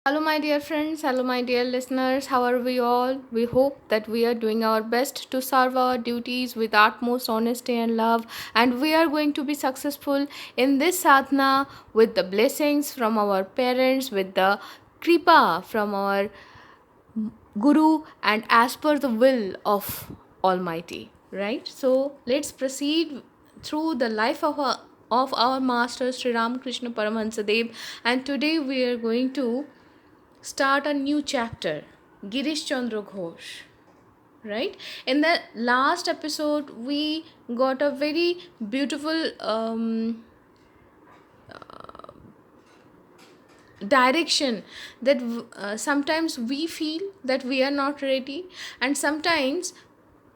Hello, my dear friends. Hello, my dear listeners. How are we all? We hope that we are doing our best to serve our duties with utmost honesty and love, and we are going to be successful in this sadhana with the blessings from our parents, with the kripa from our Guru, and as per the will of Almighty. Right? So, let's proceed through the life of our master Sri Ramkrishna Paramhansa Dev, and today we are going to start a new chapter, Girish Chandra Ghosh. Right? In the last episode, we got a very beautiful direction that sometimes we feel that we are not ready, and sometimes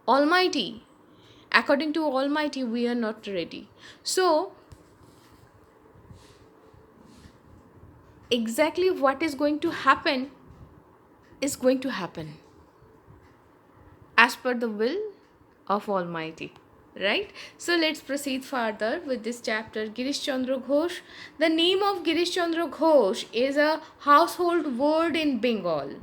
Almighty, according to Almighty, we are not ready. So, exactly what is going to happen is going to happen as per the will of Almighty. Right? So let's proceed further with this chapter. Girish Chandra Ghosh. The name of Girish Chandra Ghosh is a household word in Bengal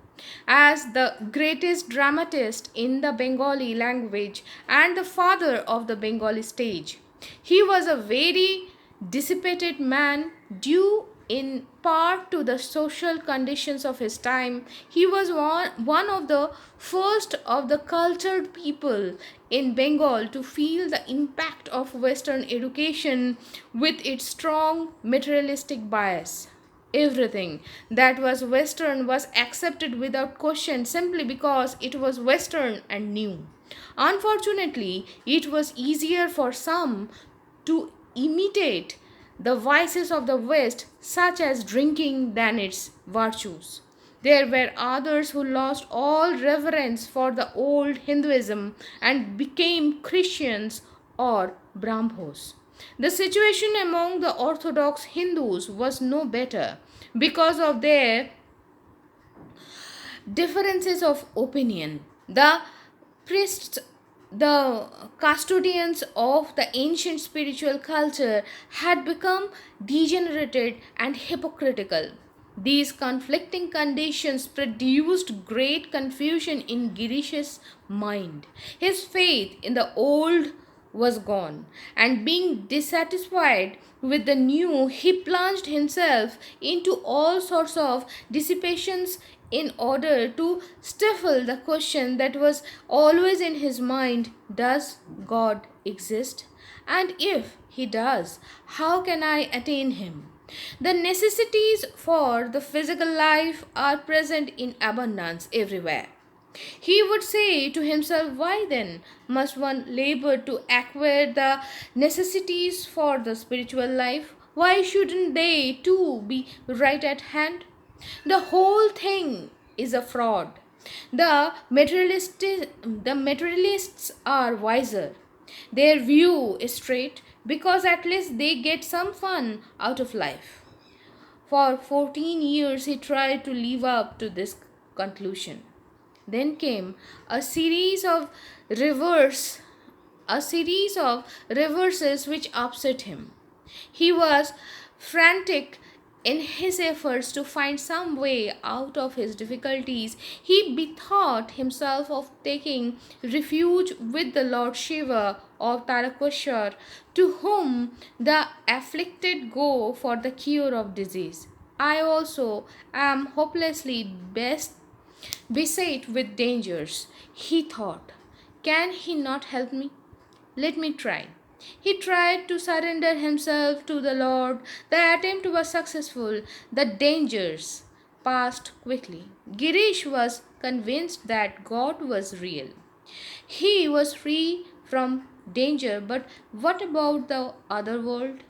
as the greatest dramatist in the Bengali language and the father of the Bengali stage. He was a very dissipated man due in part to the social conditions of his time. He was one of the first of the cultured people in Bengal to feel the impact of Western education with its strong materialistic bias. Everything that was Western was accepted without question simply because it was Western and new. Unfortunately, it was easier for some to imitate the vices of the West, such as drinking, than its virtues. There were others who lost all reverence for the old Hinduism and became Christians or Brahmos. The situation among the Orthodox Hindus was no better because of their differences of opinion. The priests, the custodians of the ancient spiritual culture, had become degenerated and hypocritical. These conflicting conditions produced great confusion in Girish's mind. His faith in the old was gone, and being dissatisfied with the new, he plunged himself into all sorts of dissipations in order to stifle the question that was always in his mind: does God exist? And if he does, how can I attain him? The necessities for the physical life are present in abundance everywhere. He would say to himself, why then must one labor to acquire the necessities for the spiritual life? Why shouldn't they too be right at hand? The whole thing is a fraud. The materialists are wiser. Their view is straight because at least they get some fun out of life. For 14 years, he tried to live up to this conclusion. Then came a series of reverse a series of reverses which upset him. He was frantic in his efforts to find some way out of his difficulties. He bethought himself of taking refuge with the Lord Shiva of Tarakeshwar, to whom the afflicted go for the cure of disease. I also am hopelessly beset with dangers, he thought. Can he not help me? Let me try. He tried to surrender himself to the Lord. The attempt was successful. The dangers passed quickly. Girish was convinced that God was real. He was free from danger, but what about the other world?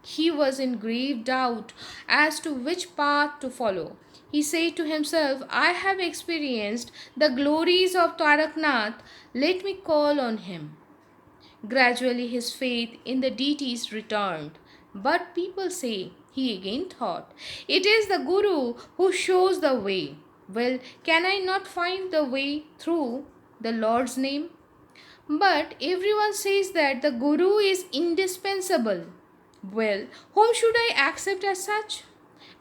He was in grave doubt as to which path to follow. He said to himself, I have experienced the glories of Taraknath. Let me call on him. Gradually his faith in the deities returned. But people say, he again thought, it is the Guru who shows the way. Well, can I not find the way through the Lord's name? But everyone says that the Guru is indispensable. Well, whom should I accept as such?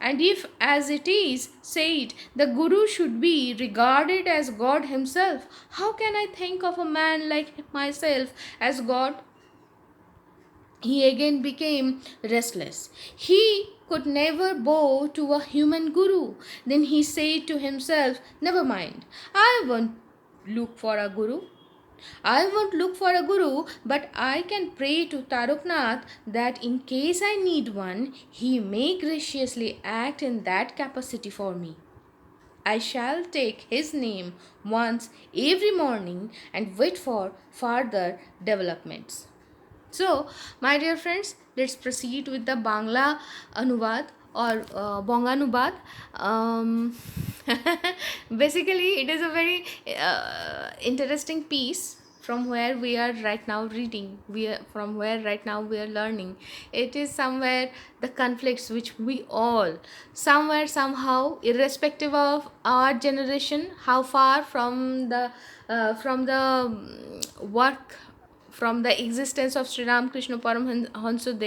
And if, as it is said, the Guru should be regarded as God himself, how can I think of a man like myself as God? He again became restless. He could never bow to a human guru. Then he said to himself, never mind, I won't look for a guru. I won't look for a guru, but I can pray to Taroknath that in case I need one, he may graciously act in that capacity for me. I shall take his name once every morning and wait for further developments. So, my dear friends, let's proceed with the Bangla Anubad or Bonganubad. Um, Basically, it is a very interesting piece from where we are right now reading, from where right now we are learning. It is somewhere the conflicts which we all, somewhere, somehow, irrespective of our generation, how far from the work, from the existence of Sri Ramkrishna Paramhansa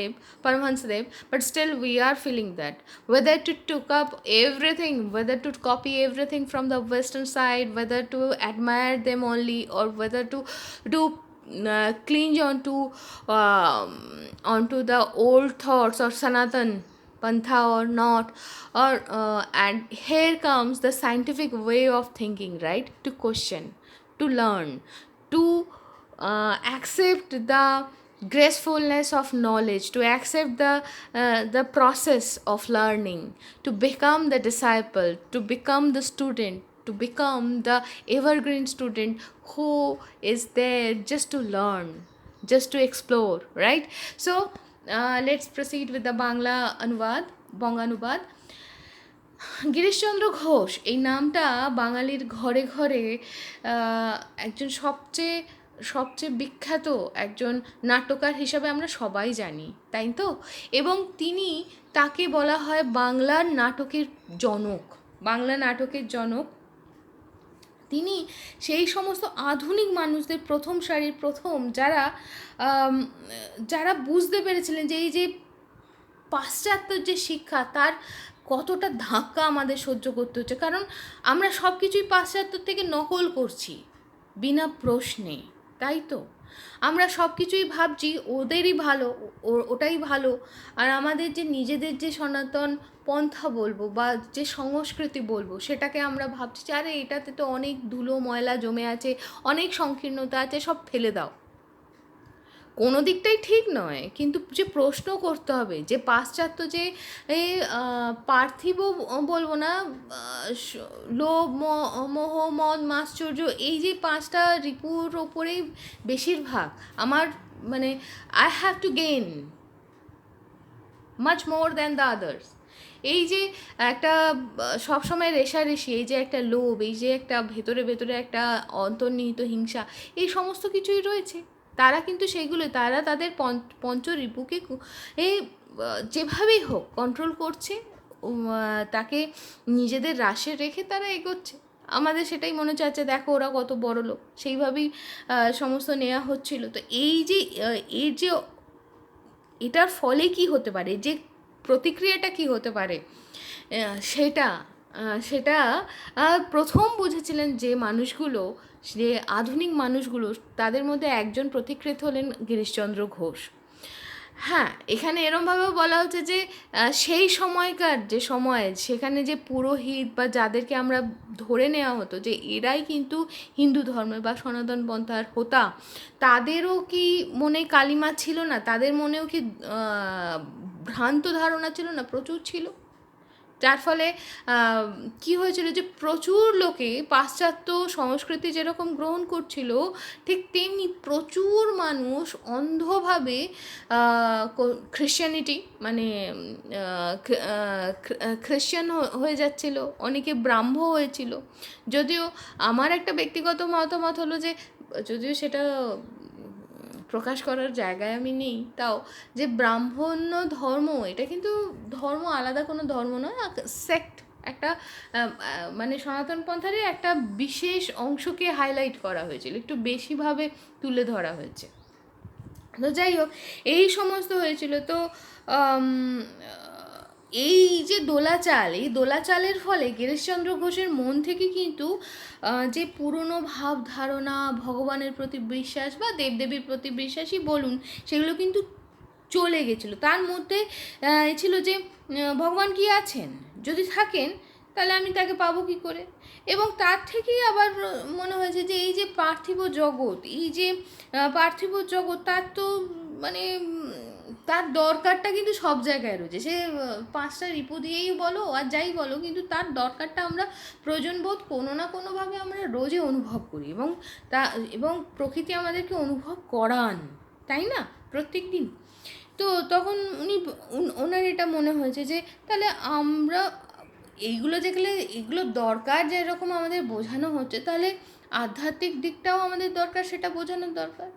Dev, but still we are feeling that whether to took up everything, whether to copy everything from the Western side, whether to admire them only, or whether to do cling onto the old thoughts or Sanatan Pantha or not, or and here comes the scientific way of thinking, right? To question, to learn, to accept the gracefulness of knowledge, to accept the process of learning, to become the disciple, to become the student, to become the evergreen student who is there just to learn, just to explore, right? So let's proceed with the Bonganubad. Girishchandra Ghosh এই নামটা বাঙালির ঘরে ঘরে একজন সবচেয়ে সবচেয়ে বিখ্যাত একজন নাট্যকার হিসাবে আমরা সবাই জানি, তাই তো? এবং তাকে বলা হয় বাংলার নাটকের জনক, বাংলা নাটকের জনক। তিনি সেই সমস্ত আধুনিক মানুষদের প্রথম সারির প্রথম, যারা বুঝতে পেরেছিলেন যে এই যে পাশ্চাত্যের যে শিক্ষা, তার কতটা ধাক্কা আমাদের সহ্য করতে হচ্ছে, কারণ আমরা সব কিছুই পাশ্চাত্য থেকে নকল করছি বিনা প্রশ্নে, তাই তো? আমরা সব কিছুই ভাবছি ওদেরই ভালো, ওটাই ভালো, আর আমাদের যে নিজেদের যে সনাতন পন্থা বলবো বা যে সংস্কৃতি বলবো, সেটাকে আমরা ভাবছি আরে এটাতে তো অনেক ধুলো ময়লা জমে আছে, অনেক সংকীর্ণতা আছে, সব ফেলে দাও। কোনো দিকটাই ঠিক নয়, কিন্তু যে প্রশ্ন করতে হবে, যে পাশ্চাত্য যে পার্থিব বলবো না, লোভ মোহ মদ মাশ্চর্য, এই যে পাঁচটা রিপুর ওপরেই বেশিরভাগ আমার, মানে I have to gain much more than the others, এই যে একটা সবসময় রেষারেষি, এই যে একটা লোভ, এই যে একটা ভেতরে ভেতরে একটা অন্তর্নিহিত হিংসা, এই সমস্ত কিছুই রয়েছে। তারা কিন্তু তারা তাদের পঞ্চরিপুকে যেভাবেই হোক কন্ট্রোল করছে, তাকে নিজেদের রাশে রেখে তারা এগোচ্ছে। আমাদের সেটাই মনে চাচ্ছে, দেখো ওরা কত বড় লোক, সেইভাবেই সমস্ত নেওয়া হচ্ছিল। তো এটার ফলে কি হতে পারে, যে প্রতিক্রিয়াটা কি হতে পারে, সেটা সেটা প্রথম বুঝেছিলেন যে মানুষগুলো, যে আধুনিক মানুষগুলো, তাদের মধ্যে একজন প্রতিকৃত হলেন গিরিশচন্দ্র ঘোষ। হ্যাঁ, এখানে এরমভাবেও বলা হচ্ছে যে সেই সময়কার যে সময়, সেখানে যে পুরোহিত বা যাদেরকে আমরা ধরে নেওয়া হতো যে এরাই কিন্তু হিন্দু ধর্মের বা সনাতন পন্থার হোতা, তাদেরও কি মনে কালিমা ছিল না? তাদের মনেও কি ভ্রান্ত ধারণা ছিল না? প্রচুর ছিল। যার ফলে কি হয়েছিল, যে প্রচুর লোকে পাশ্চাত্য সংস্কৃতি যেরকম গ্রহণ করছিল, ঠিক তেমনি প্রচুর মানুষ অন্ধভাবে খ্রিশ্চানিটি, মানে খ্রিশ্চান হয়ে যাচ্ছিল, অনেকে ব্রাহ্ম হয়েছিল। যদিও আমার একটা ব্যক্তিগত মতামত হলো যে, যদিও সেটা প্রকাশ করার জায়গায় আমি নেই, তাও যে ব্রাহ্মণ্য ধর্ম, এটা কিন্তু ধর্ম, আলাদা কোনো ধর্ম নয়, সেক্ট, একটা মানে সনাতন পন্থারই একটা বিশেষ অংশকে হাইলাইট করা হয়েছিল, একটু বেশিভাবে তুলে ধরা হয়েছে। তো যাই হোক, এই সমস্ত হয়েছিল। তো এই যে দোলাচাল, এই দোলাচালের ফলে গিরিশচন্দ্র ঘোষের মন থেকে কিন্তু যে পুরনো ভাব ধারণা, ভগবানের প্রতি বিশ্বাস বা দেবদেবীর প্রতি বিশ্বাসই বলুন, সেগুলো কিন্তু চলে গেছিলো। তার মধ্যে ছিল যে ভগবান কি আছেন, যদি থাকেন তাহলে আমি তাকে পাবো কী করে। এবং তার থেকেই আবার মনে হয়েছে যে এই যে পার্থিব জগৎ, এই যে পার্থিব জগৎ, তার তো মানে তার দরকারটা কিন্তু সব জায়গায় রয়েছে। সে পাঁচটা রিপু দিয়েই বলো আর যাই বলো, কিন্তু তার দরকারটা আমরা প্রয়োজনবোধ কোনো না কোনোভাবে আমরা রোজই অনুভব করি, এবং এবং প্রকৃতি আমাদেরকে অনুভব করান, তাই না, প্রত্যেক দিন। তো তখন ওনার এটা মনে হয়েছে যে তাহলে আমরা এইগুলো যেগুলো, এগুলো দরকার যেরকম আমাদের বোঝানো হচ্ছে, তাহলে আধ্যাত্মিক দিকটাও আমাদের দরকার, সেটা বোঝানোর দরকার।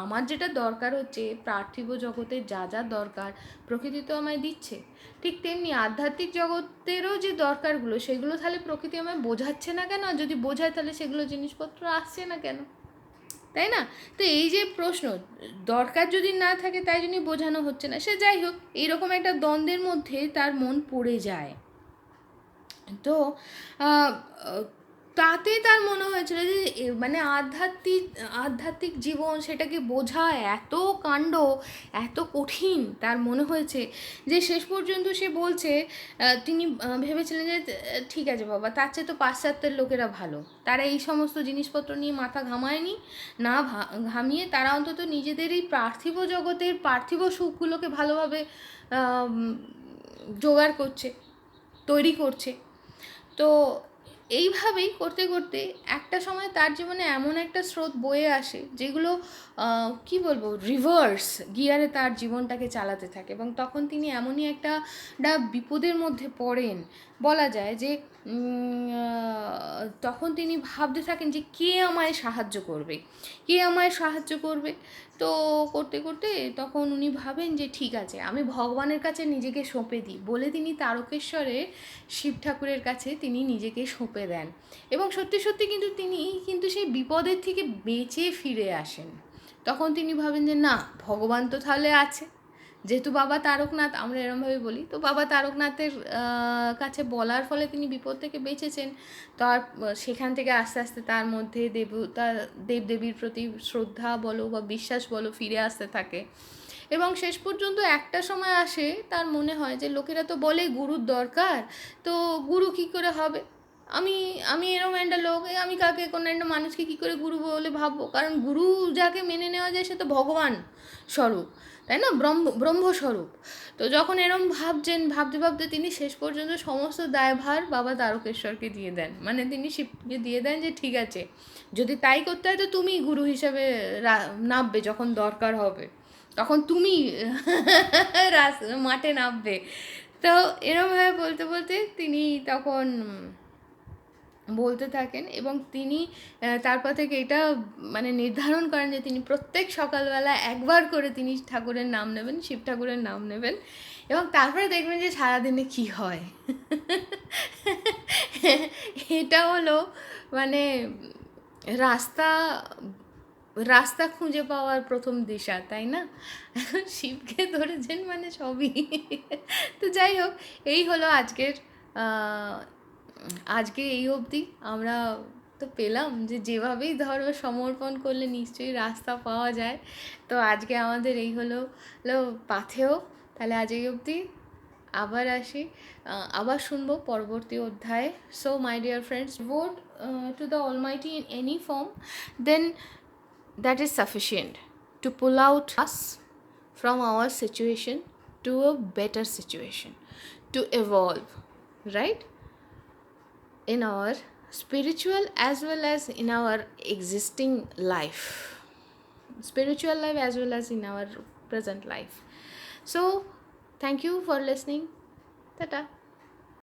আমার যেটা দরকার হচ্ছে পার্থিব জগতের যা যা দরকার প্রকৃতি তো আমায় দিচ্ছে, ঠিক তেমনি আধ্যাত্মিক জগতেরও যে দরকারগুলো, সেগুলো তাহলে প্রকৃতি আমায় বোঝাচ্ছে না কেন? আর যদি বোঝায় তাহলে সেগুলো জিনিসপত্র আসছে না কেন, তাই না? তো এই যে প্রশ্ন, দরকার যদি না থাকে তাই জন্যই বোঝানো হচ্ছে না, সে যাই হোক, এইরকম একটা দ্বন্দ্বের মধ্যে তার মন পড়ে যায়। তো তাতে তার মনে হয়েছিল যে মানে আধ্যাত্মিক জীবন, সেটাকে বোঝা এত কাণ্ড, এত কঠিন তার মনে হয়েছে যে শেষ পর্যন্ত সে বলছে, তিনি ভেবেছিলেন যে ঠিক আছে বাবা, তার চেয়ে তো পাশ্চাত্যের লোকেরা ভালো, তারা এই সমস্ত জিনিসপত্র নিয়ে মাথা ঘামায়নি, না ঘামিয়ে তারা অন্তত নিজেদের এই পার্থিব জগতের পার্থিব সুখগুলোকে ভালোভাবে জোগাড় করছে, তৈরি করছে। তো এইভাবেই করতে করতে একটা সময় তার জীবনে এমন একটা স্রোত বয়ে আসে, যেগুলো কি বলবো, রিভার্স গিয়ারে তার জীবনটাকে চালাতে থাকে, এবং তখন তিনি এমনই একটা বিপদের মধ্যে পড়েন, বলা যায় যে তখন তিনি ভাবতে থাকেন যে কে আমায় সাহায্য করবে, কে আমায় সাহায্য করবে। তো করতে করতে তখন উনি ভাবেন যে ঠিক আছে, আমি ভগবানের কাছে নিজেকে সঁপে দিই বলে তিনি তারকেশ্বরে শিব ঠাকুরের কাছে তিনি নিজেকে সঁপে দেন, এবং সত্যি সত্যি তিনি কিন্তু সেই বিপদের থেকে বেঁচে ফিরে আসেন। তখন তিনি ভাবেন যে না, ভগবান তো তাহলে আছে, যেহেতু বাবা তারকনাথ, আমরা এরমভাবে বলি, তো বাবা তারকনাথের কাছে বলার ফলে তিনি বিপদ থেকে বেঁচেছেন। তার সেখান থেকে আস্তে আস্তে তার মধ্যে দেবদেবীর প্রতি শ্রদ্ধা বলো বা বিশ্বাস বলো ফিরে আসতে থাকে, এবং শেষ পর্যন্ত একটা সময় আসে তার মনে হয় যে লোকেরা তো বলে গুরুর দরকার, তো গুরু কী করে হবে, আমি আমি এরকম একটা লোক, আমি কাকে কোনো একটা মানুষকে কী করে গুরু বলে ভাববো, কারণ গুরু যাকে মেনে নেওয়া যায় সে তো ভগবান স্বরূপ, তাই না, ব্রহ্মস্বরূপ। তো যখন এরম ভাবতে ভাবতে তিনি শেষ পর্যন্ত সমস্ত দায়ভার বাবা তারকেশ্বরকে দিয়ে দেন, মানে তিনি শিবকে দিয়ে দেন যে ঠিক আছে, যদি তাই করতে হয় তো তুমি গুরু হিসাবে নামবে, যখন দরকার হবে তখন তুমি মাঠে নামবে। তো এরমভাবে বলতে বলতে তিনি তখন বলতে থাকেন, এবং তিনি তারপর থেকে এটা মানে নির্ধারণ করেন যে তিনি প্রত্যেক সকালবেলা একবার করে তিনি ঠাকুরের নাম নেবেন, শিব ঠাকুরের নাম নেবেন, এবং তারপরে দেখবেন যে সারাদিনে কী হয়। এটা হলো মানে রাস্তা রাস্তা খুঁজে পাওয়ার প্রথম দিশা, তাই না? এখন শিবকে ধরেছেন মানে সবই। তো যাই হোক, এই হলো আজকে এই অবধি আমরা তো পেলাম যে যেভাবেই ধর্ম সমর্পণ করলে নিশ্চয়ই রাস্তা পাওয়া যায়। তো আজকে আমাদের এই হলো পাথেয়। তাহলে আজ এই অবধি, আবার আসি, আবার শুনবো পরবর্তী অধ্যায়ে। So my dear friends, vote to the almighty in any form, then that is sufficient to pull out us from our situation to a better situation, to evolve, right, in our spiritual as well as in our existing life, spiritual life as well as in our present life. So thank you for listening. Tata.